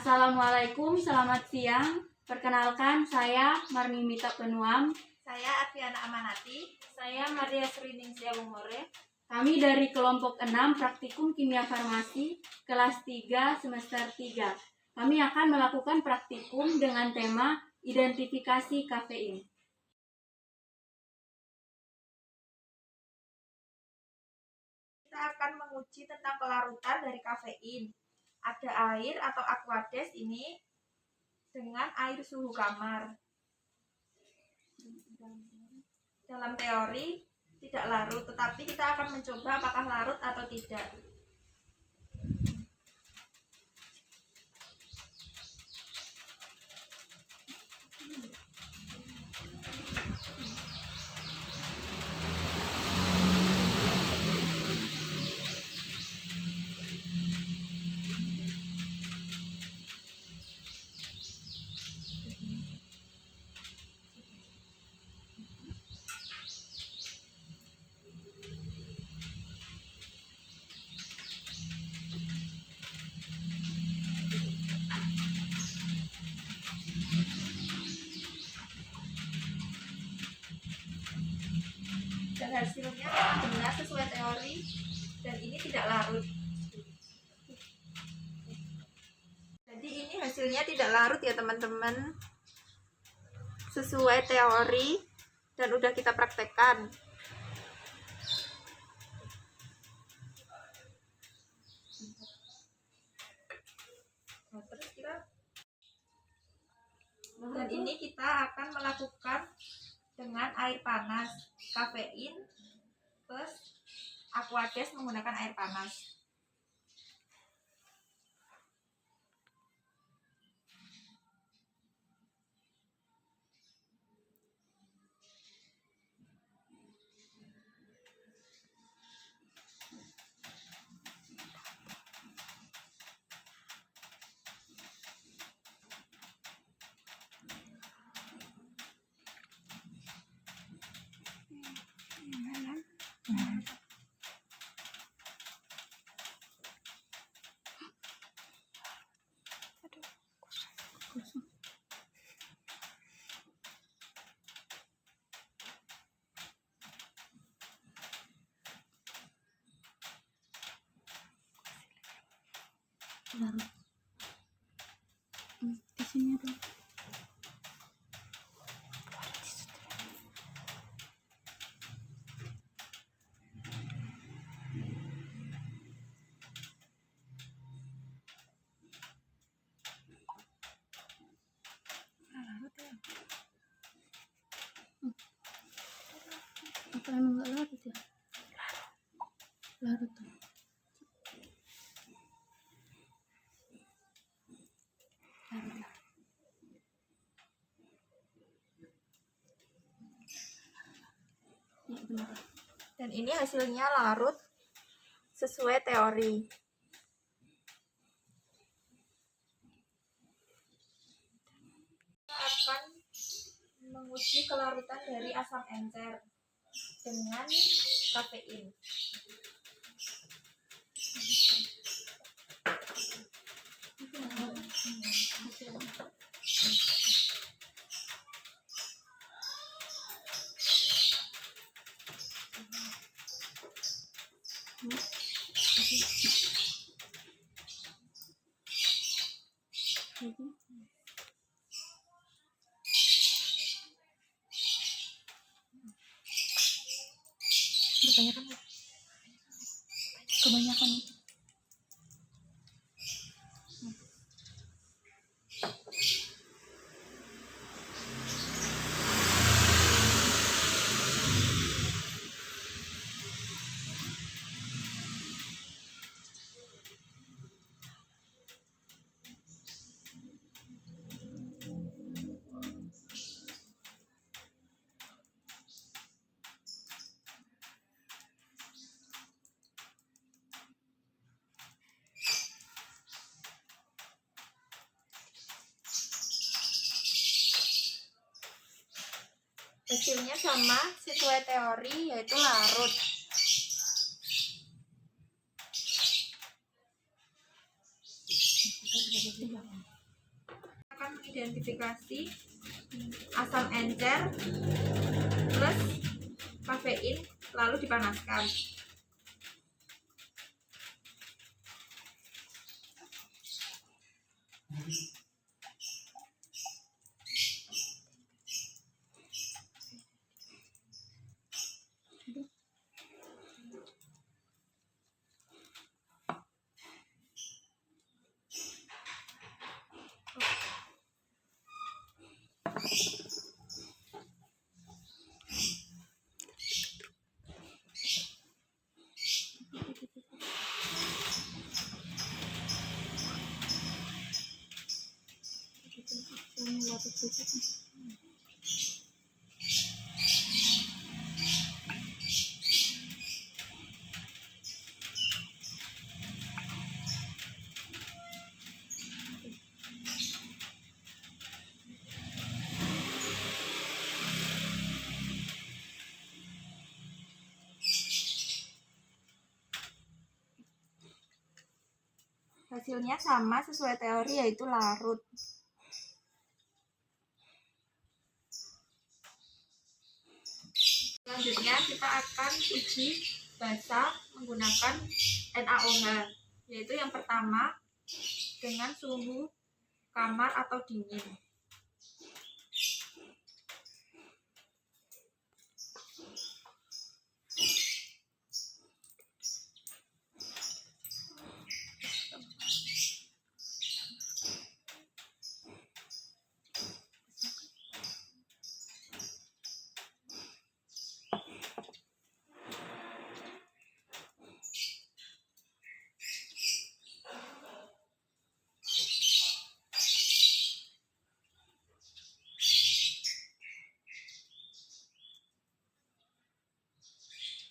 Assalamualaikum, selamat siang. Perkenalkan, saya Marnimita Penuam. Saya Adriana Amanati. Saya Maria Sriningsih Umore. Kami dari kelompok 6 Praktikum Kimia Farmasi, kelas 3, semester 3. Kami akan melakukan praktikum dengan tema identifikasi kafein. Kita akan menguji tentang kelarutan dari kafein. Ada air atau aquades ini dengan air suhu kamar. Dalam teori tidak larut, tetapi kita akan mencoba apakah larut atau tidak. Dan hasilnya benar sesuai teori, dan ini tidak larut. Jadi ini hasilnya tidak larut ya teman-teman, sesuai teori dan udah kita praktekkan. Dan ini kita akan melakukan dengan air panas, kafein plus aquades menggunakan air panas. Larut. Di sini ada. Apa emang nggak larut ya? Larut tuh. Ya, benar. Dan ini hasilnya larut sesuai teori. Kita akan menguji kelarutan dari asam encer dengan kafein. Kebanyakan. Hasilnya sama sesuai teori, yaitu larut. mengidentifikasi asam encer plus kafein lalu dipanaskan. Hasilnya sama sesuai teori, yaitu larut. Selanjutnya kita akan uji basa menggunakan NaOH, yaitu yang pertama dengan suhu kamar atau dingin.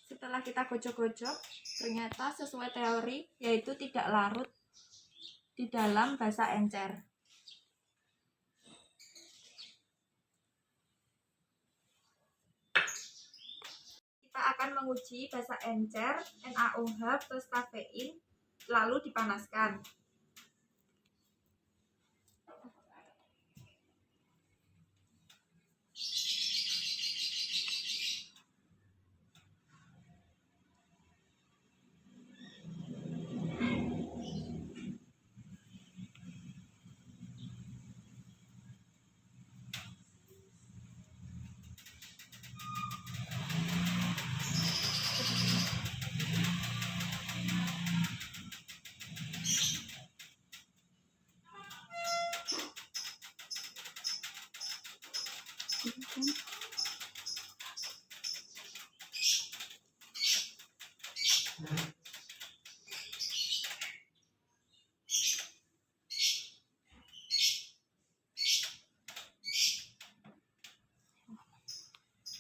Setelah kita gocok-gocok, ternyata sesuai teori, yaitu tidak larut di dalam basa encer. Kita akan menguji basa encer, NaOH plus kafein, lalu dipanaskan.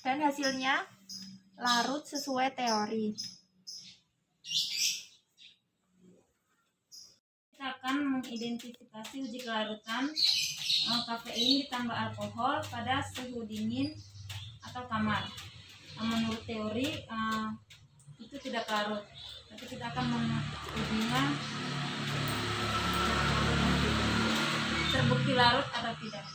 Dan hasilnya larut sesuai teori. Kita akan mengidentifikasi uji kelarutan kafein ditambah alkohol pada suhu dingin atau kamar. Menurut teori itu tidak larut, tapi kita akan mengujinya terbukti larut atau tidak.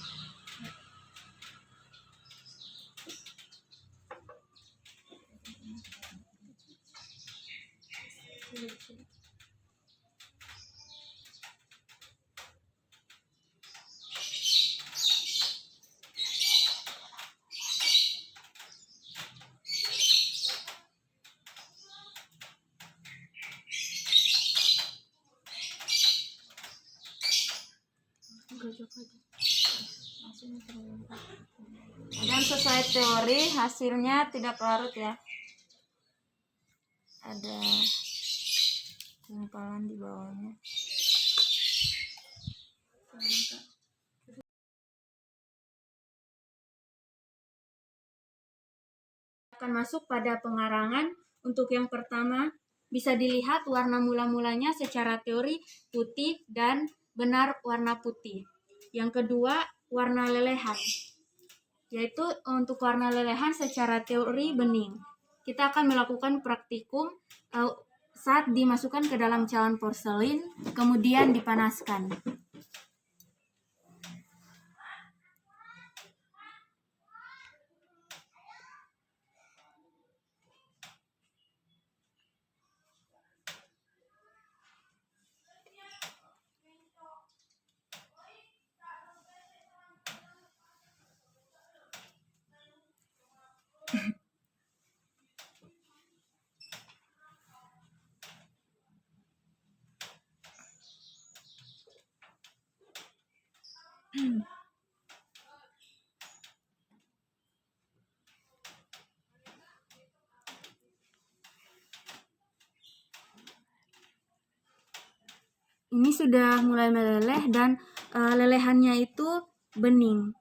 Dan sesuai teori hasilnya tidak larut ya. Ada gumpalan di bawahnya. Akan masuk pada pengarangan. Untuk yang pertama, bisa dilihat warna mula-mulanya secara teori putih dan benar warna putih. Yang kedua, warna lelehan, yaitu untuk warna lelehan secara teori bening. Kita akan melakukan praktikum saat dimasukkan ke dalam cawan porselin, kemudian dipanaskan. Ini sudah mulai meleleh dan lelehannya itu bening.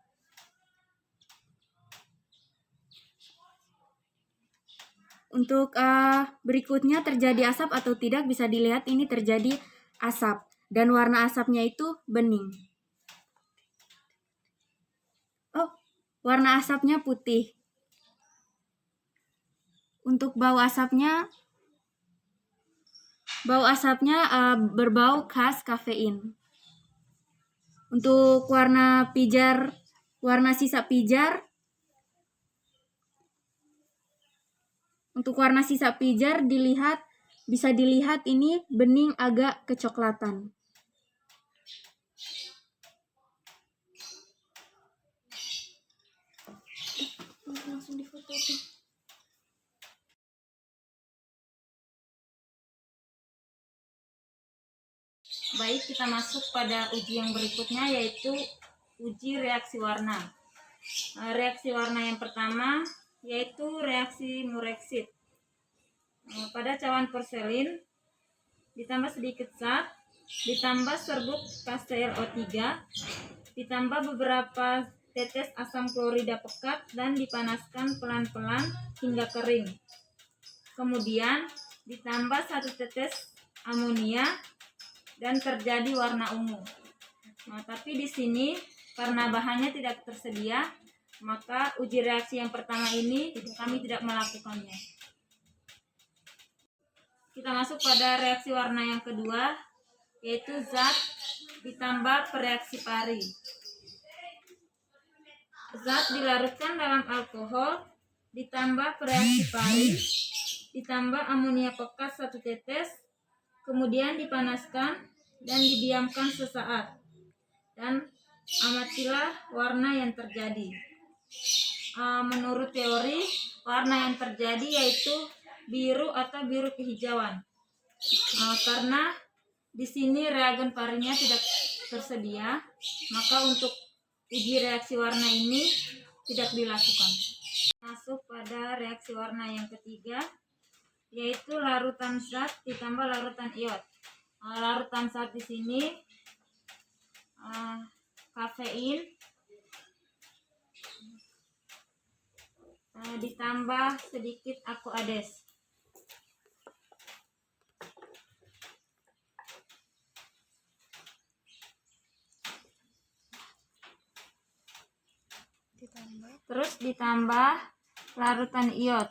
Untuk berikutnya terjadi asap atau tidak bisa dilihat ini terjadi asap dan warna asapnya itu bening. Oh, warna asapnya putih. Untuk bau asapnya berbau khas kafein. Untuk warna sisa pijar bisa dilihat ini bening agak kecoklatan. Langsung difoto tuh. Baik, kita masuk pada uji yang berikutnya, yaitu uji reaksi warna. Reaksi warna yang pertama yaitu reaksi Mureksit. Pada cawan porselin ditambah sedikit zat, ditambah serbuk KClO3, ditambah beberapa tetes asam klorida pekat dan dipanaskan pelan-pelan hingga kering. Kemudian ditambah 1 tetes amonia dan terjadi warna ungu. Nah, tapi di sini karena bahannya tidak tersedia, maka uji reaksi yang pertama ini kami tidak melakukannya. Kita masuk pada reaksi warna yang kedua, yaitu zat ditambah pereaksi pari. Zat dilarutkan dalam alkohol, ditambah pereaksi pari, ditambah amonia pekat 1 tetes, kemudian dipanaskan dan didiamkan sesaat, dan amatilah warna yang terjadi. Menurut teori, warna yang terjadi yaitu biru atau biru kehijauan. Karena di sini reagen parinya tidak tersedia, maka untuk uji reaksi warna ini tidak dilakukan. Masuk pada reaksi warna yang ketiga, yaitu larutan zat ditambah larutan iot. Larutan zat di sini kafein ditambah sedikit aquades. Terus ditambah larutan iot.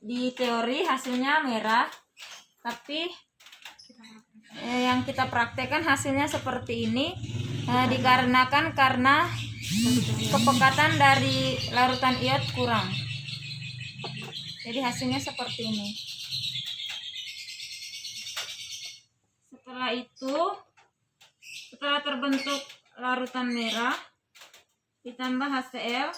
Di teori hasilnya merah, tapi yang kita praktekkan hasilnya seperti ini, dikarenakan karena kepekatan dari larutan iot kurang. Jadi hasilnya seperti ini. Setelah terbentuk larutan merah ditambah HCl,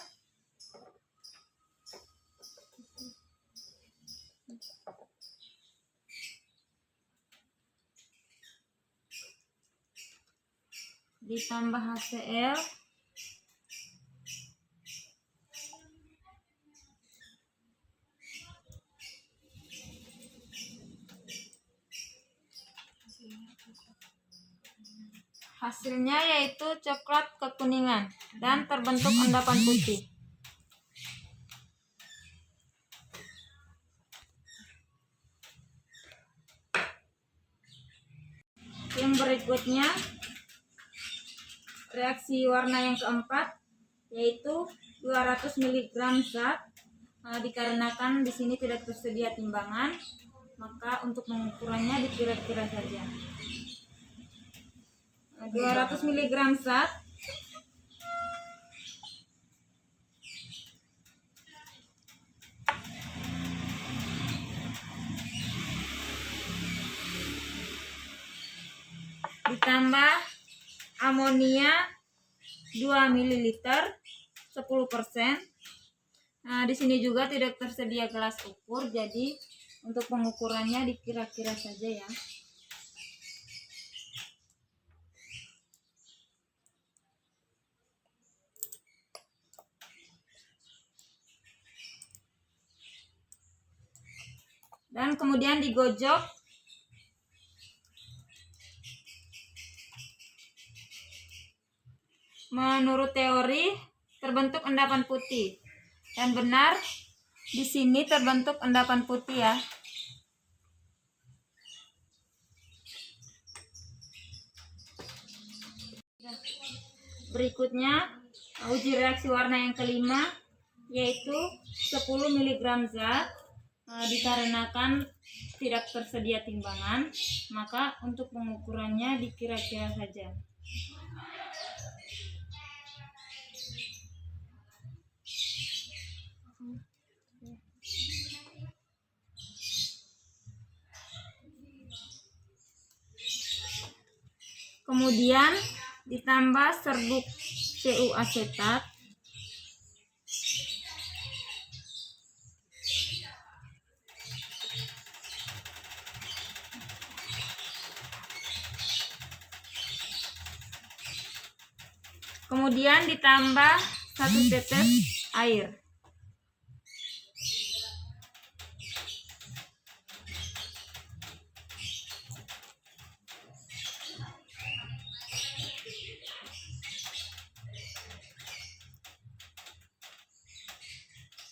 hasilnya yaitu coklat kekuningan dan terbentuk endapan putih. Yang berikutnya reaksi warna yang keempat, yaitu 200 mg zat. Dikarenakan di sini tidak tersedia timbangan, maka untuk mengukurannya dikira-kira saja. 200 mg zat ditambah amonia 2 ml 10%. Nah, di sini juga tidak tersedia gelas ukur, jadi untuk pengukurannya dikira-kira saja ya. Dan kemudian digojok menurut teori terbentuk endapan putih, dan benar di sini terbentuk endapan putih ya. Berikutnya uji reaksi warna yang kelima, yaitu 10 mg zat. Dikarenakan tidak tersedia timbangan, maka untuk pengukurannya dikira-kira saja. Kemudian ditambah serbuk CU asetat, kemudian ditambah 1 tetes air.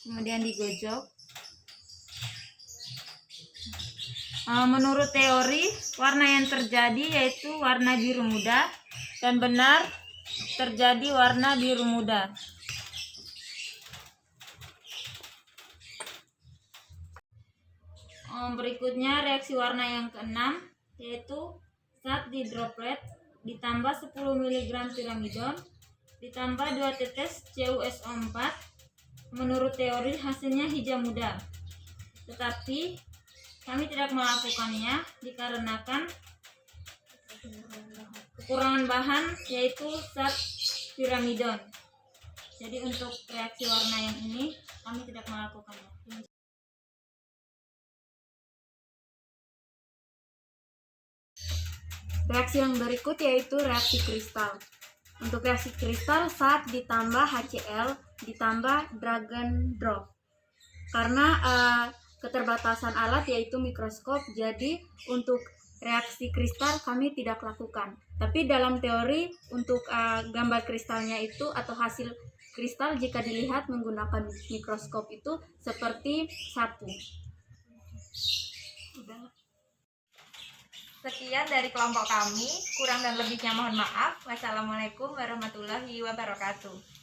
Kemudian digojok. Menurut teori, warna yang terjadi yaitu warna biru muda, dan benar terjadi warna biru muda. Berikutnya reaksi warna yang keenam, yaitu zat di droplet ditambah 10 mg piramidon ditambah 2 tetes CuSO4. Menurut teori hasilnya hijau muda, tetapi kami tidak melakukannya dikarenakan kekurangan bahan, yaitu zat piramidon. Jadi untuk reaksi warna yang ini kami tidak melakukannya. Reaksi yang berikut yaitu reaksi kristal. Untuk reaksi kristal, zat ditambah HCl ditambah dragon drop. Karena keterbatasan alat yaitu mikroskop, jadi untuk reaksi kristal kami tidak lakukan. Tapi dalam teori untuk gambar kristalnya itu atau hasil kristal jika dilihat menggunakan mikroskop itu seperti sapu. Sekian dari kelompok kami, kurang dan lebihnya mohon maaf. Wassalamualaikum warahmatullahi wabarakatuh.